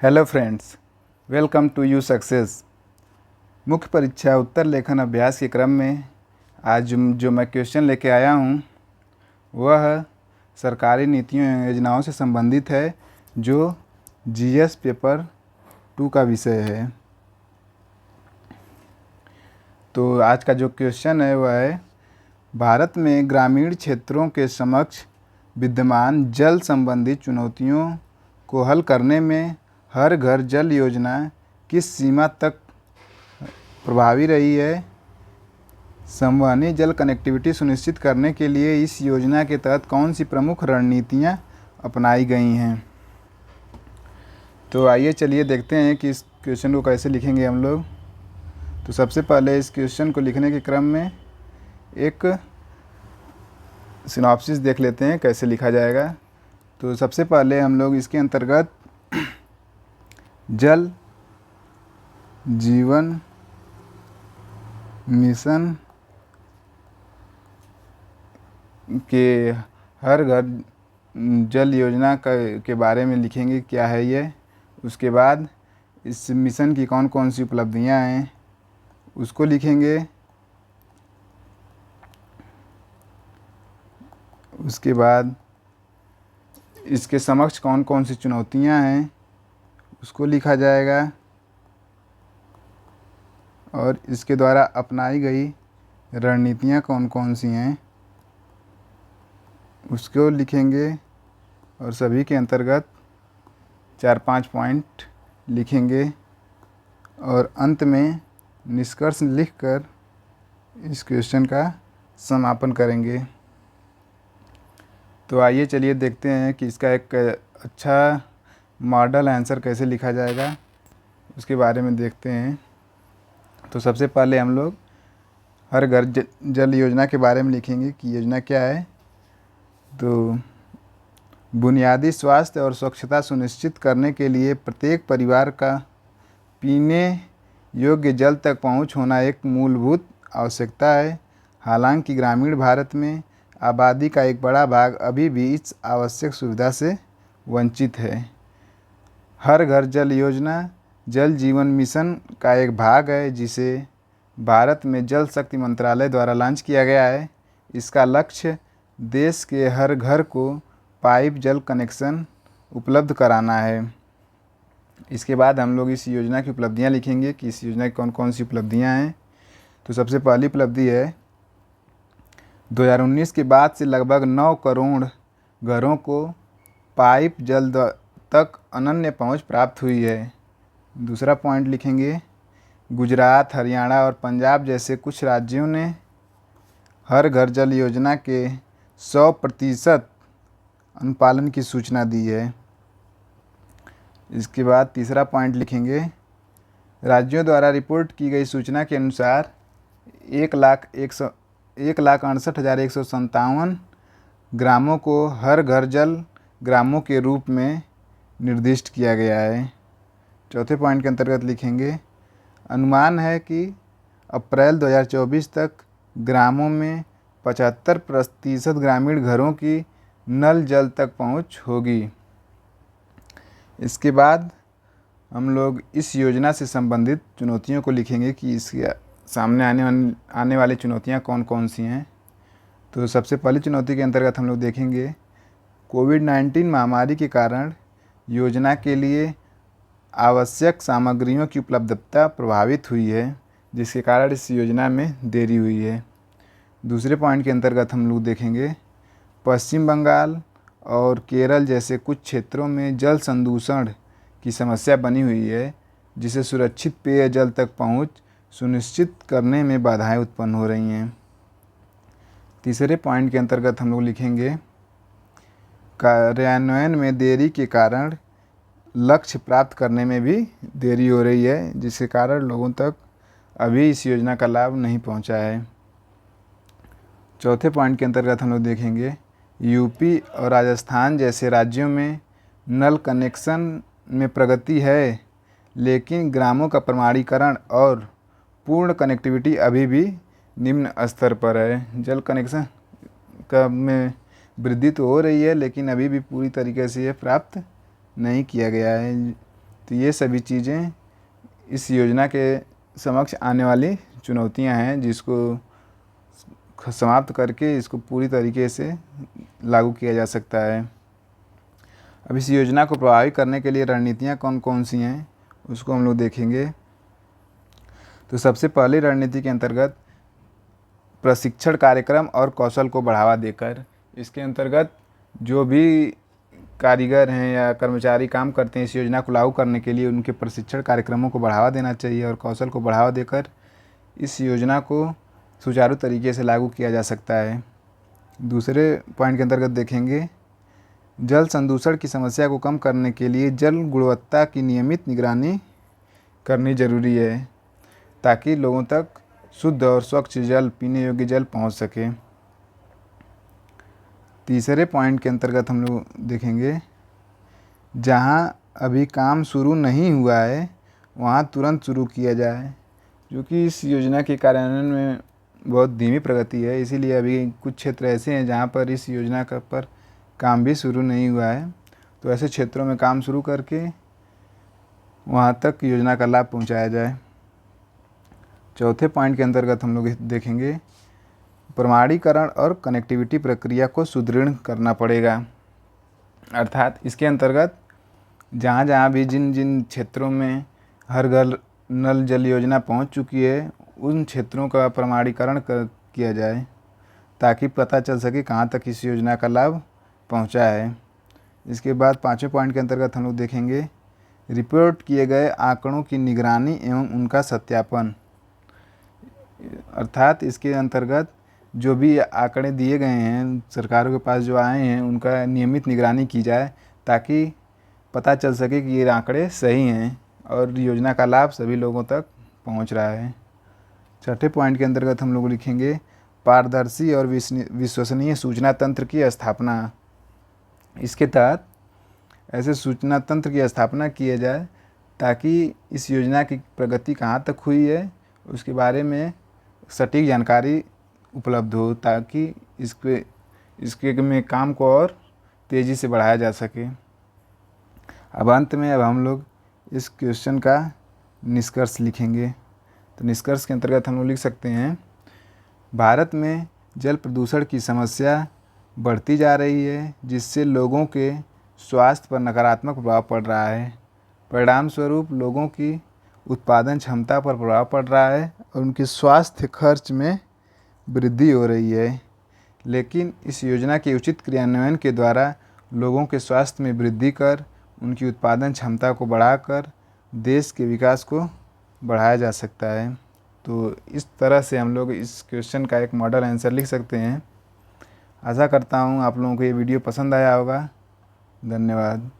Hello friends, welcome to you success. मुख्य परीक्षा उत्तर लेखन अभ्यास के क्रम में आज जो मैं क्वेश्चन लेके आया हूँ वह सरकारी नीतियों एवं योजनाओं से संबंधित है, जो जीएस पेपर 2 का विषय है। तो आज का जो क्वेश्चन है वह है, भारत में ग्रामीण क्षेत्रों के समक्ष विद्यमान जल संबंधी चुनौतियों को हल करने में हर घर जल योजना किस सीमा तक प्रभावी रही है। संवहनी जल कनेक्टिविटी सुनिश्चित करने के लिए इस योजना के तहत कौन सी प्रमुख रणनीतियाँ अपनाई गई हैं। तो आइए चलिए देखते हैं कि इस क्वेश्चन को कैसे लिखेंगे हम लोग। तो सबसे पहले इस क्वेश्चन को लिखने के क्रम में एक सिनॉप्सिस देख लेते हैं कैसे लिखा जाएगा। तो सबसे पहले हम लोग इसके अंतर्गत जल जीवन मिशन के हर घर जल योजना के बारे में लिखेंगे, क्या है ये। उसके बाद इस मिशन की कौन कौन सी उपलब्धियां हैं उसको लिखेंगे। उसके बाद इसके समक्ष कौन कौन सी चुनौतियां हैं उसको लिखा जाएगा, और इसके द्वारा अपनाई गई रणनीतियाँ कौन कौन सी हैं उसको लिखेंगे, और सभी के अंतर्गत 4-5 पॉइंट लिखेंगे, और अंत में निष्कर्ष लिखकर इस क्वेश्चन का समापन करेंगे। तो आइए चलिए देखते हैं कि इसका एक अच्छा मॉडल आंसर कैसे लिखा जाएगा, उसके बारे में देखते हैं। तो सबसे पहले हम लोग हर घर जल योजना के बारे में लिखेंगे कि योजना क्या है। तो बुनियादी स्वास्थ्य और स्वच्छता सुनिश्चित करने के लिए प्रत्येक परिवार का पीने योग्य जल तक पहुंच होना एक मूलभूत आवश्यकता है। हालांकि ग्रामीण भारत में आबादी का एक बड़ा भाग अभी भी इस आवश्यक सुविधा से वंचित है। हर घर जल योजना जल जीवन मिशन का एक भाग है, जिसे भारत में जल शक्ति मंत्रालय द्वारा लॉन्च किया गया है। इसका लक्ष्य देश के हर घर को पाइप जल कनेक्शन उपलब्ध कराना है। इसके बाद हम लोग इस योजना की उपलब्धियां लिखेंगे कि इस योजना की कौन कौन सी उपलब्धियां हैं। तो सबसे पहली उपलब्धि है 2019 के बाद से लगभग 9 करोड़ घरों को पाइप जल तक अनन्य पहुंच प्राप्त हुई है। दूसरा पॉइंट लिखेंगे, गुजरात, हरियाणा और पंजाब जैसे कुछ राज्यों ने हर घर जल योजना के 100% अनुपालन की सूचना दी है। इसके बाद तीसरा पॉइंट लिखेंगे, राज्यों द्वारा रिपोर्ट की गई सूचना के अनुसार 1,68,157 ग्रामों को हर घर जल ग्रामों के रूप में निर्दिष्ट किया गया है। चौथे पॉइंट के अंतर्गत लिखेंगे, अनुमान है कि अप्रैल 2024 तक ग्रामों में 75% ग्रामीण घरों की नल जल तक पहुंच होगी। इसके बाद हम लोग इस योजना से संबंधित चुनौतियों को लिखेंगे कि इसके सामने आने वाली चुनौतियां कौन कौन सी हैं। तो सबसे पहली चुनौती के अंतर्गत हम लोग देखेंगे, कोविड-19 महामारी के कारण योजना के लिए आवश्यक सामग्रियों की उपलब्धता प्रभावित हुई है, जिसके कारण इस योजना में देरी हुई है। दूसरे पॉइंट के अंतर्गत हम लोग देखेंगे, पश्चिम बंगाल और केरल जैसे कुछ क्षेत्रों में जल संदूषण की समस्या बनी हुई है, जिसे सुरक्षित पेयजल तक पहुंच सुनिश्चित करने में बाधाएं उत्पन्न हो रही हैं। तीसरे पॉइंट के अंतर्गत हम लोग लिखेंगे, कार्यान्वयन में देरी के कारण लक्ष्य प्राप्त करने में भी देरी हो रही है, जिसके कारण लोगों तक अभी इस योजना का लाभ नहीं पहुंचा है। चौथे पॉइंट के अंतर्गत हम लोग देखेंगे, यूपी और राजस्थान जैसे राज्यों में नल कनेक्शन में प्रगति है, लेकिन ग्रामों का प्रमाणीकरण और पूर्ण कनेक्टिविटी अभी भी निम्न स्तर पर है। जल कनेक्शन का में वृद्धि तो हो रही है, लेकिन अभी भी पूरी तरीके से ये प्राप्त नहीं किया गया है। तो ये सभी चीज़ें इस योजना के समक्ष आने वाली चुनौतियां हैं, जिसको समाप्त करके इसको पूरी तरीके से लागू किया जा सकता है। अब इस योजना को प्रभावी करने के लिए रणनीतियाँ कौन कौन सी हैं उसको हम लोग देखेंगे। तो सबसे पहली रणनीति के अंतर्गत प्रशिक्षण कार्यक्रम और कौशल को बढ़ावा देकर, इसके अंतर्गत जो भी कारीगर हैं या कर्मचारी काम करते हैं इस योजना को लागू करने के लिए उनके प्रशिक्षण कार्यक्रमों को बढ़ावा देना चाहिए और कौशल को बढ़ावा देकर इस योजना को सुचारू तरीके से लागू किया जा सकता है। दूसरे पॉइंट के अंतर्गत देखेंगे जल संदूषण की समस्या को कम करने के लिए जल गुणवत्ता की नियमित निगरानी करनी जरूरी है ताकि लोगों तक शुद्ध और स्वच्छ जल, पीने योग्य जल पहुंच सके। तीसरे पॉइंट के अंतर्गत हम लोग देखेंगे जहां अभी काम शुरू नहीं हुआ है वहां तुरंत शुरू किया जाए, क्योंकि इस योजना के कार्यान्वयन में बहुत धीमी प्रगति है। इसीलिए अभी कुछ क्षेत्र ऐसे हैं जहां पर इस योजना का पर काम भी शुरू नहीं हुआ है, तो ऐसे क्षेत्रों में काम शुरू करके वहां तक योजना का लाभ पहुंचाया जाए। चौथे पॉइंट के अंतर्गत हम लोग देखेंगे प्रमाणीकरण और कनेक्टिविटी प्रक्रिया को सुदृढ़ करना पड़ेगा। अर्थात इसके अंतर्गत जहाँ जहाँ भी जिन जिन क्षेत्रों में हर घर नल जल योजना पहुँच चुकी है उन क्षेत्रों का प्रमाणीकरण किया जाए ताकि पता चल सके कहाँ तक इस योजना का लाभ पहुँचा है। इसके बाद पाँचवें पॉइंट के अंतर्गत हम लोग देखेंगे रिपोर्ट किए गए आंकड़ों की निगरानी एवं उनका सत्यापन। अर्थात इसके अंतर्गत जो भी आंकड़े दिए गए हैं सरकारों के पास जो आए हैं उनका नियमित निगरानी की जाए ताकि पता चल सके कि ये आंकड़े सही हैं और योजना का लाभ सभी लोगों तक पहुंच रहा है। छठे पॉइंट के अंतर्गत हम लोग लिखेंगे पारदर्शी और विश्वसनीय सूचना तंत्र की स्थापना। इसके तहत ऐसे सूचना तंत्र की स्थापना किया जाए ताकि इस योजना की प्रगति कहाँ तक हुई है उसके बारे में सटीक जानकारी उपलब्ध हो ताकि इसके में काम को और तेज़ी से बढ़ाया जा सके। अब अंत में अब हम लोग इस क्वेश्चन का निष्कर्ष लिखेंगे। तो निष्कर्ष के अंतर्गत हम लोग लिख सकते हैं भारत में जल प्रदूषण की समस्या बढ़ती जा रही है जिससे लोगों के स्वास्थ्य पर नकारात्मक प्रभाव पड़ रहा है। परिणाम स्वरूप लोगों की उत्पादन क्षमता पर प्रभाव पड़ रहा है और उनके स्वास्थ्य खर्च में वृद्धि हो रही है। लेकिन इस योजना के उचित क्रियान्वयन के द्वारा लोगों के स्वास्थ्य में वृद्धि कर उनकी उत्पादन क्षमता को बढ़ाकर देश के विकास को बढ़ाया जा सकता है। तो इस तरह से हम लोग इस क्वेश्चन का एक मॉडल आंसर लिख सकते हैं। आशा करता हूँ आप लोगों को ये वीडियो पसंद आया होगा। धन्यवाद।